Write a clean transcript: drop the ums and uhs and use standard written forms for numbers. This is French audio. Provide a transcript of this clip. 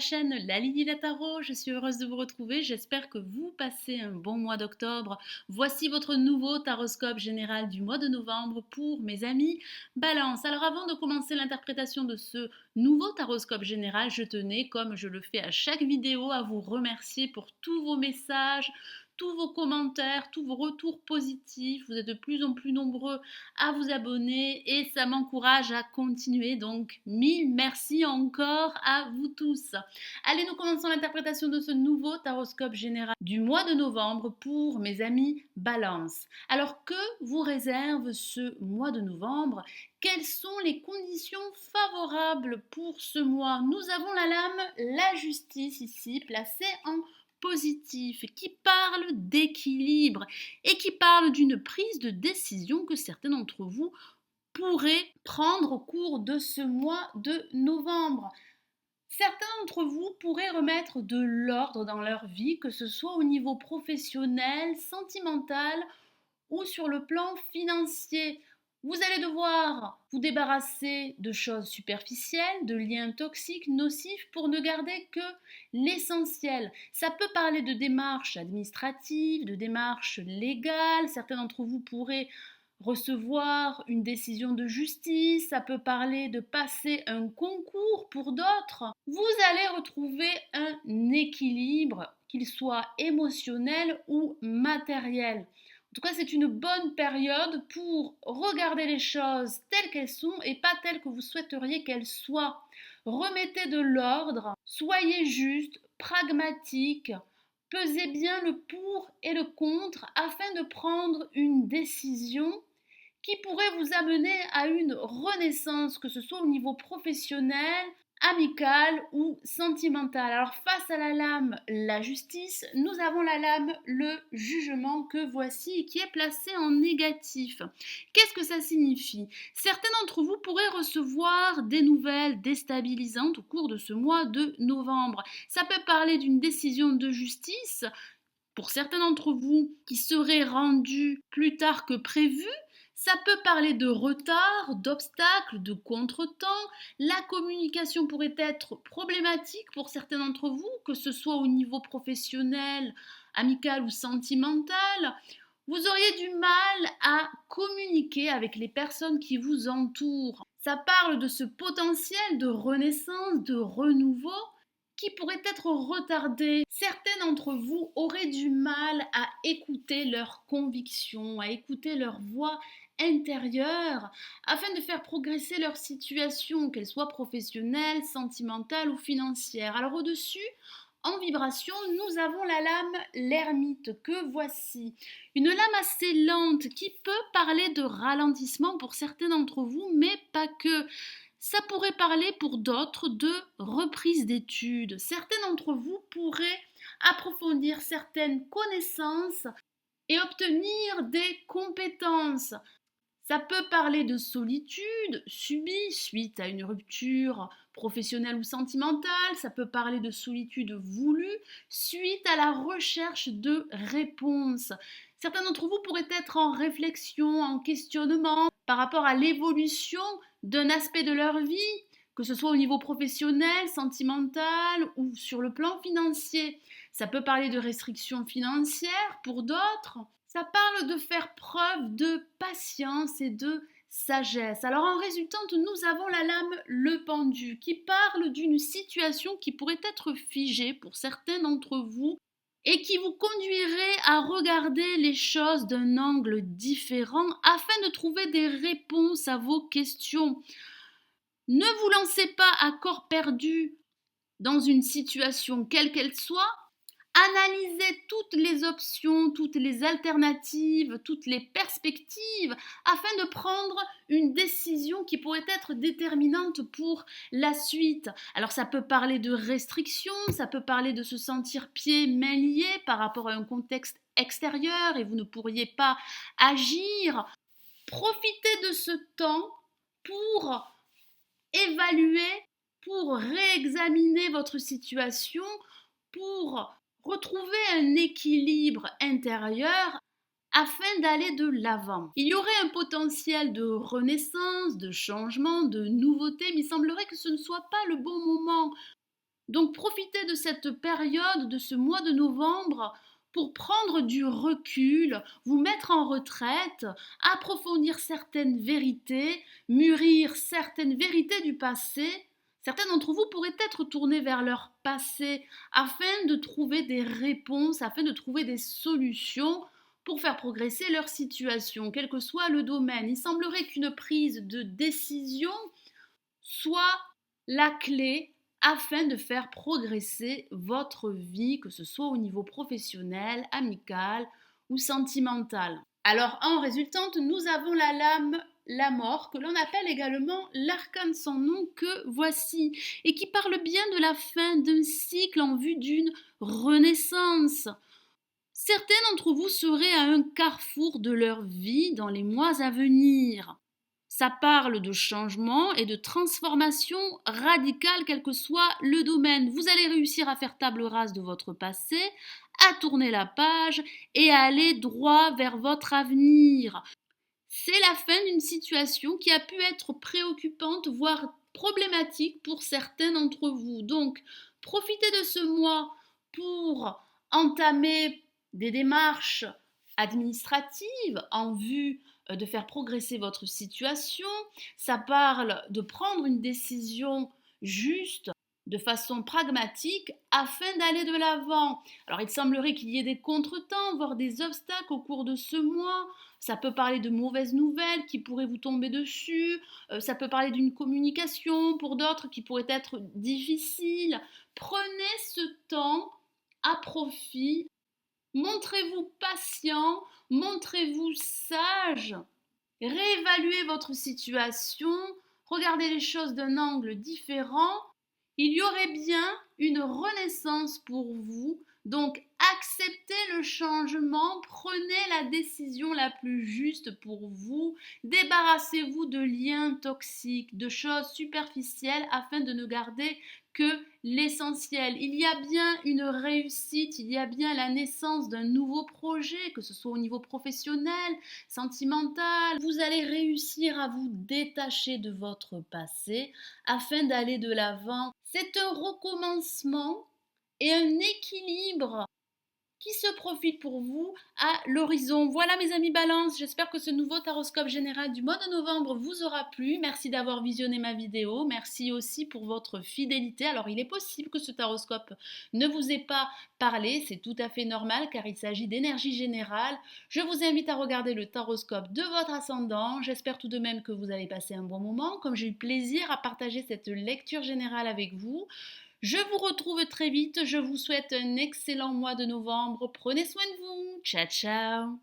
chaîne La Lydie la Tarot, je suis heureuse de vous retrouver, j'espère que vous passez un bon mois d'octobre. Voici votre nouveau taroscope général du mois de novembre pour mes amis Balance. Alors avant de commencer l'interprétation de ce nouveau taroscope général, je tenais, comme je le fais à chaque vidéo, à vous remercier pour tous vos messages, tous vos commentaires, tous vos retours positifs. Vous êtes de plus en plus nombreux à vous abonner et ça m'encourage à continuer. Donc, mille merci encore à vous tous. Allez, nous commençons l'interprétation de ce nouveau taroscope général du mois de novembre pour mes amis Balance. Alors, que vous réserve ce mois de novembre? Quelles sont les conditions favorables pour ce mois? Nous avons la lame, la justice ici, placée en positif, qui parle d'équilibre et qui parle d'une prise de décision que certains d'entre vous pourraient prendre au cours de ce mois de novembre. Certains d'entre vous pourraient remettre de l'ordre dans leur vie, que ce soit au niveau professionnel, sentimental ou sur le plan financier. Vous allez devoir vous débarrasser de choses superficielles, de liens toxiques, nocifs, pour ne garder que l'essentiel. Ça peut parler de démarches administratives, de démarches légales. Certains d'entre vous pourraient recevoir une décision de justice. Ça peut parler de passer un concours pour d'autres. Vous allez retrouver un équilibre, qu'il soit émotionnel ou matériel. En tout cas, c'est une bonne période pour regarder les choses telles qu'elles sont et pas telles que vous souhaiteriez qu'elles soient. Remettez de l'ordre, soyez juste, pragmatique, pesez bien le pour et le contre afin de prendre une décision qui pourrait vous amener à une renaissance, que ce soit au niveau professionnel, amical ou sentimental. Alors face à la lame, la justice, nous avons la lame, le jugement, que voici, qui est placé en négatif. Qu'est-ce que ça signifie? Certains d'entre vous pourraient recevoir des nouvelles déstabilisantes au cours de ce mois de novembre. Ça peut parler d'une décision de justice pour certains d'entre vous qui serait rendue plus tard que prévu. Ça peut parler de retard, d'obstacles, de contretemps. La communication pourrait être problématique pour certains d'entre vous, que ce soit au niveau professionnel, amical ou sentimental. Vous auriez du mal à communiquer avec les personnes qui vous entourent. Ça parle de ce potentiel de renaissance, de renouveau qui pourrait être retardé. Certains d'entre vous auraient du mal à écouter leurs convictions, à écouter leur voix intérieure afin de faire progresser leur situation, qu'elle soit professionnelle, sentimentale ou financière. Alors au-dessus, en vibration, nous avons la lame l'ermite, que voici. Une lame assez lente qui peut parler de ralentissement pour certains d'entre vous, mais pas que. Ça pourrait parler pour d'autres de reprise d'études. Certains d'entre vous pourraient approfondir certaines connaissances et obtenir des compétences. Ça peut parler de solitude subie suite à une rupture professionnelle ou sentimentale. Ça peut parler de solitude voulue suite à la recherche de réponses. Certains d'entre vous pourraient être en réflexion, en questionnement par rapport à l'évolution d'un aspect de leur vie, que ce soit au niveau professionnel, sentimental ou sur le plan financier. Ça peut parler de restrictions financières pour d'autres. Ça parle de faire preuve de patience et de sagesse. Alors en résultante, nous avons la lame le pendu qui parle d'une situation qui pourrait être figée pour certains d'entre vous et qui vous conduirait à regarder les choses d'un angle différent afin de trouver des réponses à vos questions. Ne vous lancez pas à corps perdu dans une situation quelle qu'elle soit. Analysez toutes les options, toutes les alternatives, toutes les perspectives afin de prendre une décision qui pourrait être déterminante pour la suite. Alors ça peut parler de restrictions, ça peut parler de se sentir pieds, mains liés par rapport à un contexte extérieur et vous ne pourriez pas agir. Profitez de ce temps pour évaluer, pour réexaminer votre situation, pour retrouver un équilibre intérieur afin d'aller de l'avant. Il y aurait un potentiel de renaissance, de changement, de nouveauté, mais il semblerait que ce ne soit pas le bon moment. Donc profitez de cette période, de ce mois de novembre, pour prendre du recul, vous mettre en retraite, approfondir certaines vérités, mûrir certaines vérités du passé. Certains d'entre vous pourraient être tournés vers leur passé afin de trouver des réponses, afin de trouver des solutions pour faire progresser leur situation, quel que soit le domaine. Il semblerait qu'une prise de décision soit la clé afin de faire progresser votre vie, que ce soit au niveau professionnel, amical ou sentimental. Alors en résultante, nous avons la lame, la mort, que l'on appelle également l'arcane sans nom que voici, et qui parle bien de la fin d'un cycle en vue d'une renaissance. Certains d'entre vous seraient à un carrefour de leur vie dans les mois à venir. Ça parle de changement et de transformation radicale, quel que soit le domaine. Vous allez réussir à faire table rase de votre passé, à tourner la page et à aller droit vers votre avenir. C'est la fin d'une situation qui a pu être préoccupante, voire problématique pour certains d'entre vous. Donc, profitez de ce mois pour entamer des démarches administratives en vue de faire progresser votre situation. Ça parle de prendre une décision juste, de façon pragmatique, afin d'aller de l'avant. Alors il semblerait qu'il y ait des contretemps, voire des obstacles au cours de ce mois. Ça peut parler de mauvaises nouvelles qui pourraient vous tomber dessus. Ça peut parler d'une communication pour d'autres qui pourrait être difficile. Prenez ce temps à profit. Montrez-vous patient, montrez-vous sage, réévaluez votre situation, regardez les choses d'un angle différent. Il y aurait bien une renaissance pour vous, donc acceptez le changement, prenez la décision la plus juste pour vous, débarrassez-vous de liens toxiques, de choses superficielles afin de ne garder que l'essentiel. Il y a bien une réussite, il y a bien la naissance d'un nouveau projet, que ce soit au niveau professionnel, sentimental. Vous allez réussir à vous détacher de votre passé afin d'aller de l'avant. C'est un recommencement et un équilibre qui se profile pour vous à l'horizon. Voilà mes amis Balance, j'espère que ce nouveau taroscope général du mois de novembre vous aura plu. Merci d'avoir visionné ma vidéo, merci aussi pour votre fidélité. Alors il est possible que ce taroscope ne vous ait pas parlé, c'est tout à fait normal car il s'agit d'énergie générale. Je vous invite à regarder le taroscope de votre ascendant. J'espère tout de même que vous avez passé un bon moment, comme j'ai eu plaisir à partager cette lecture générale avec vous. Je vous retrouve très vite, je vous souhaite un excellent mois de novembre, prenez soin de vous, ciao ciao.